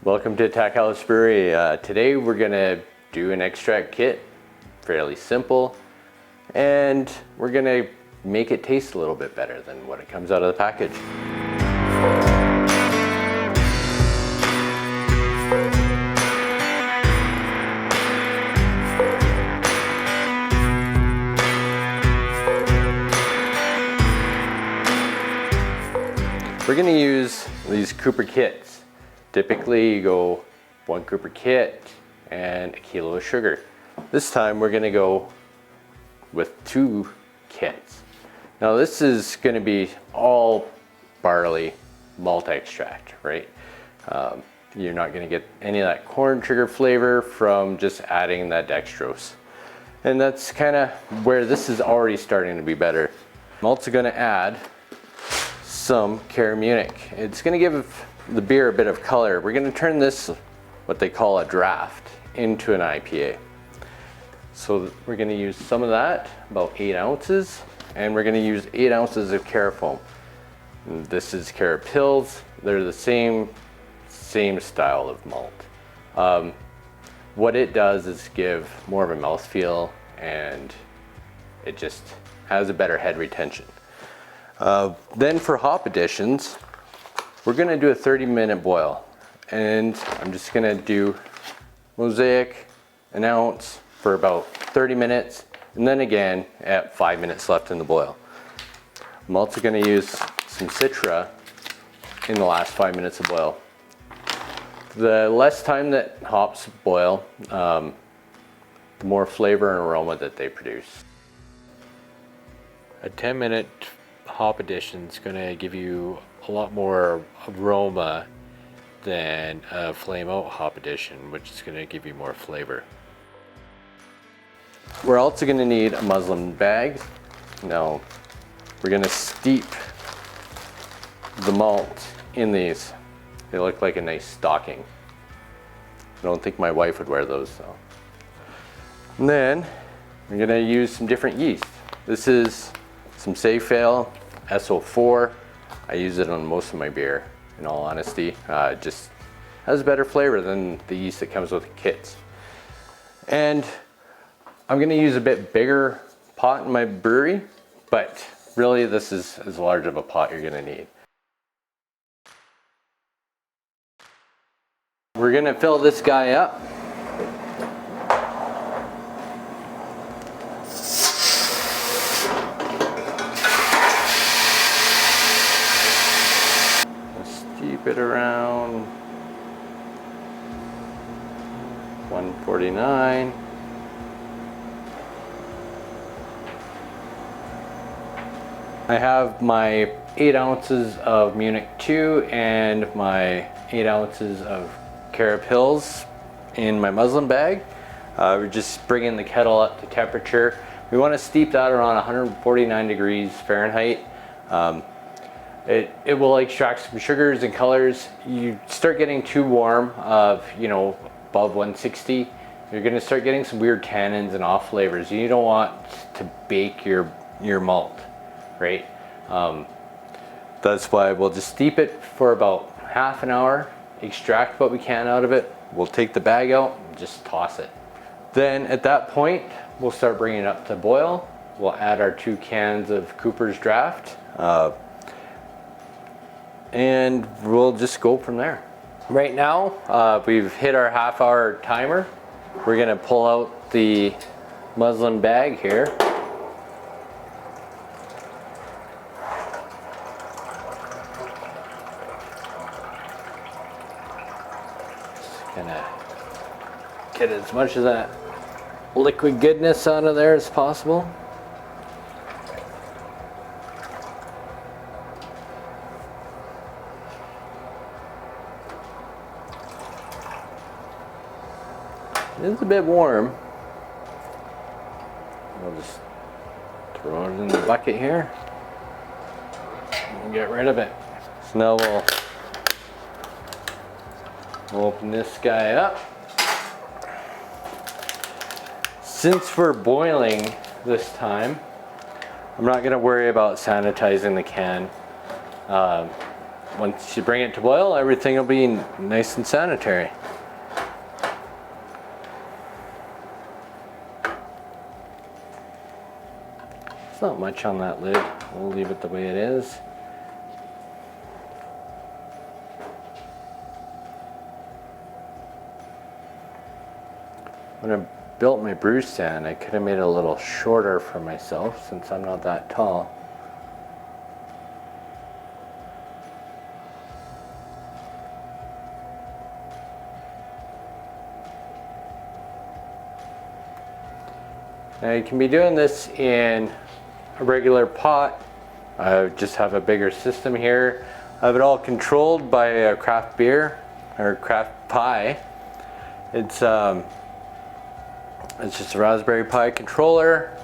Welcome to Tack House Brewery. Today we're gonna do an extract kit, fairly simple, and we're gonna make it taste a little bit better than what it comes out of the package. We're gonna use these Cooper kits. Typically you go 1 Cooper kit and a kilo of sugar. This time we're gonna go with 2 kits. Now this is gonna be all barley malt extract, right? You're not gonna get any of that corn sugar flavor from just adding that dextrose. And that's kinda where this is already starting to be better. I'm also gonna add some Cara Munich. It's gonna give the beer a bit of color. We're gonna turn this, what they call a draught, into an IPA. So we're gonna use some of that, about 8 ounces, and we're gonna use 8 ounces of Cara foam. And this is Cara Pils. They're the same style of malt. What it does is give more of a mouthfeel, and it just has a better head retention. Then for hop additions, we're gonna do a 30-minute boil, and I'm just gonna do mosaic, an ounce, for about 30 minutes, and then again at 5 minutes left in the boil. I'm also gonna use some Citra in the last 5 minutes of boil. The less time that hops boil, the more flavor and aroma that they produce. A 10-minute hop addition is gonna give you a lot more aroma than a flame out hop addition, which is going to give you more flavor. We're also going to need a muslin bag. Now we're going to steep the malt in these. They look like a nice stocking. I don't think my wife would wear those though. And then we're going to use some different yeast. This is some Safe Ale SO4. I use it on most of my beer, in all honesty. It just has better flavor than the yeast that comes with the kits. And I'm gonna use a bit bigger pot in my brewery, but really this is as large of a pot you're gonna need. We're gonna fill this guy up. Keep it around 149. I have my 8 ounces of Munich II and my 8 ounces of Cara Pils in my muslin bag. We're just bringing the kettle up to temperature. We want to steep that around 149 degrees Fahrenheit. It will extract some sugars and colors. You start getting too warm of, above 160, you're gonna start getting some weird tannins and off flavors. You don't want to bake your malt, right? That's why we'll just steep it for about half an hour, extract what we can out of it. We'll take the bag out and just toss it. Then at that point, we'll start bringing it up to boil. We'll add our 2 cans of Cooper's Draft. And we'll just go from there. Right now, we've hit our half-hour timer. We're gonna pull out the muslin bag here. Just gonna get as much of that liquid goodness out of there as possible. It's a bit warm. We'll just throw it in the bucket here and get rid of it. So now we'll open this guy up. Since we're boiling this time, I'm not going to worry about sanitizing the can. once you bring it to boil, everything will be nice and sanitary. There's not much on that lid. We'll leave it the way it is. When I built my brew stand, I could have made it a little shorter for myself since I'm not that tall. Now you can be doing this in a regular pot. I just have a bigger system here. I have it all controlled by a craft beer or craft pie. It's just a Raspberry Pi controller,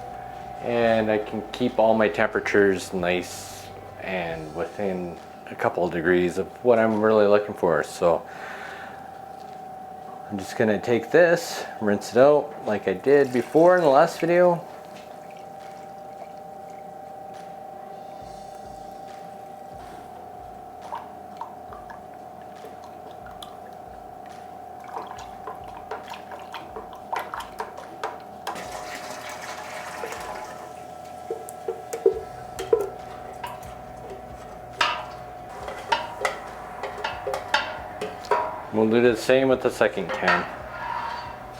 and I can keep all my temperatures nice and within a couple of degrees of what I'm really looking for. So I'm just gonna take this, rinse it out like I did before in the last video. We'll do the same with the second can.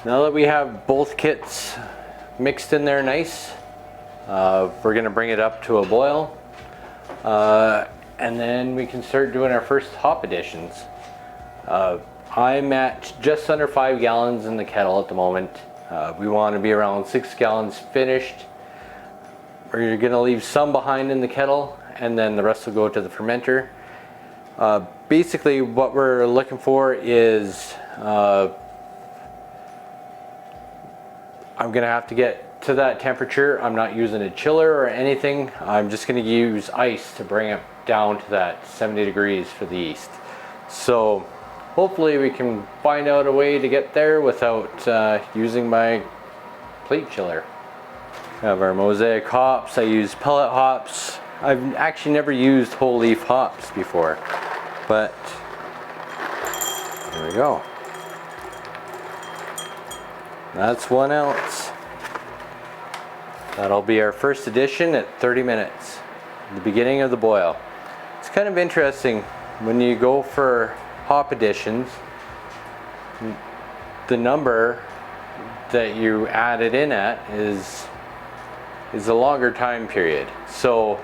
Now that we have both kits mixed in there nice, we're gonna bring it up to a boil. And then we can start doing our first hop additions. I'm at just under 5 gallons in the kettle at the moment. We want to be around 6 gallons finished. We're gonna leave some behind in the kettle, and then the rest will go to the fermenter. Basically what we're looking for is I'm gonna have to get to that temperature. I'm not using a chiller or anything. I'm just gonna use ice to bring it down to that 70 degrees for the yeast. So hopefully we can find out a way to get there without using my plate chiller. We have our mosaic hops. I use pellet hops. I've actually never used whole leaf hops before, but there we go. That's 1 ounce. That'll be our first addition at 30 minutes, the beginning of the boil. It's kind of interesting when you go for hop additions, the number that you add it in at is a longer time period. So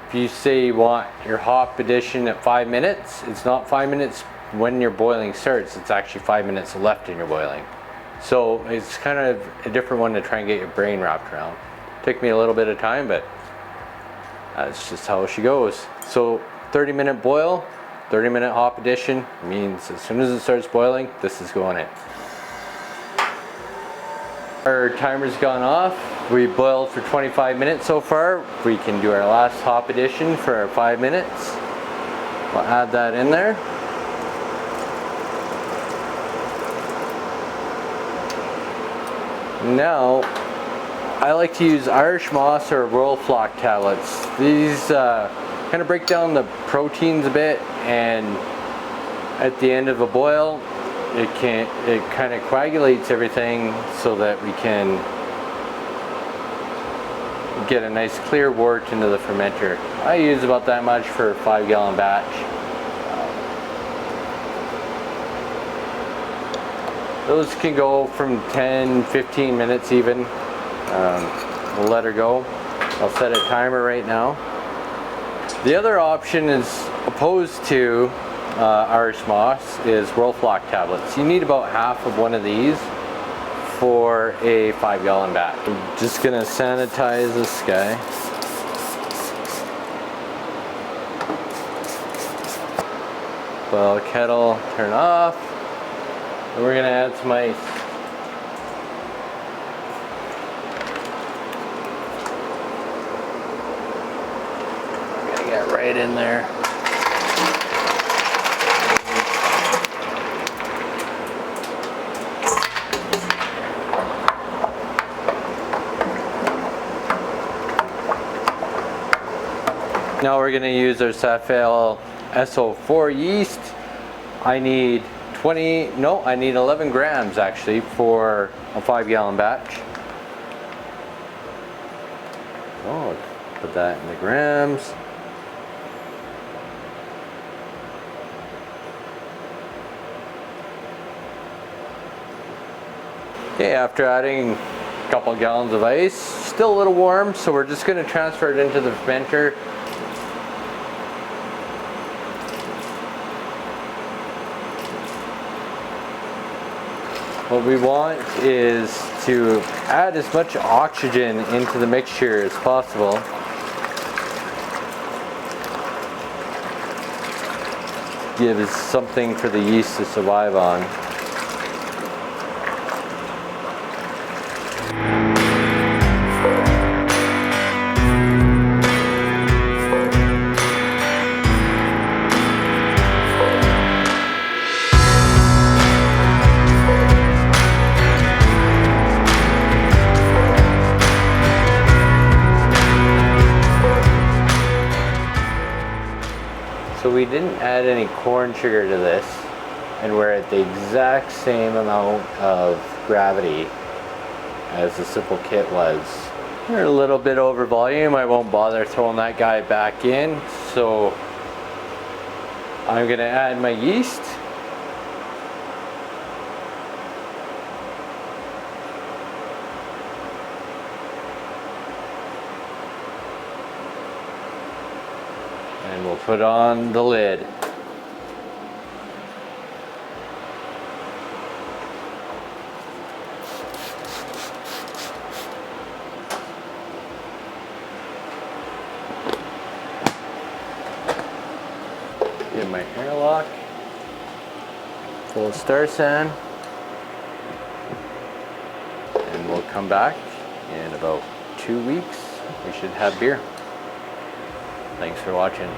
if you say you want your hop addition at 5 minutes, it's not 5 minutes when your boiling starts, it's actually 5 minutes left in your boiling. So it's kind of a different one to try and get your brain wrapped around. Took me a little bit of time, but that's just how she goes. So 30-minute boil, 30-minute hop addition means as soon as it starts boiling, this is going in. Our timer's gone off. We boiled for 25 minutes so far. We can do our last hop addition for our 5 minutes. We'll add that in there. Now, I like to use Irish moss or royal flock tablets. These kind of break down the proteins a bit, and at the end of a boil, it kind of coagulates everything so that we can get a nice clear wort into the fermenter. I use about that much for a 5-gallon batch. Those can go from 10-15 minutes even. We'll let her go. I'll set a timer right now. The other option is opposed to Irish moss is royal flock tablets. You need about half of one of these for a 5-gallon batch. I'm just gonna sanitize this guy. Well, kettle, turn off. And we're gonna add some ice. We're gonna get right in there. Now we're going to use our Safale SO4 yeast. I need 11 grams actually for a 5-gallon batch. Oh, put that in the grams. Okay, after adding a couple gallons of ice, still a little warm, so we're just going to transfer it into the fermenter. What we want is to add as much oxygen into the mixture as possible. Gives something for the yeast to survive on. So we didn't add any corn sugar to this, and we're at the exact same amount of gravity as the simple kit was. We're a little bit over volume. I won't bother throwing that guy back in, so I'm gonna add my yeast. And we'll put on the lid. Get my airlock full of star sand. And we'll come back in about 2 weeks. We should have beer. Thanks for watching.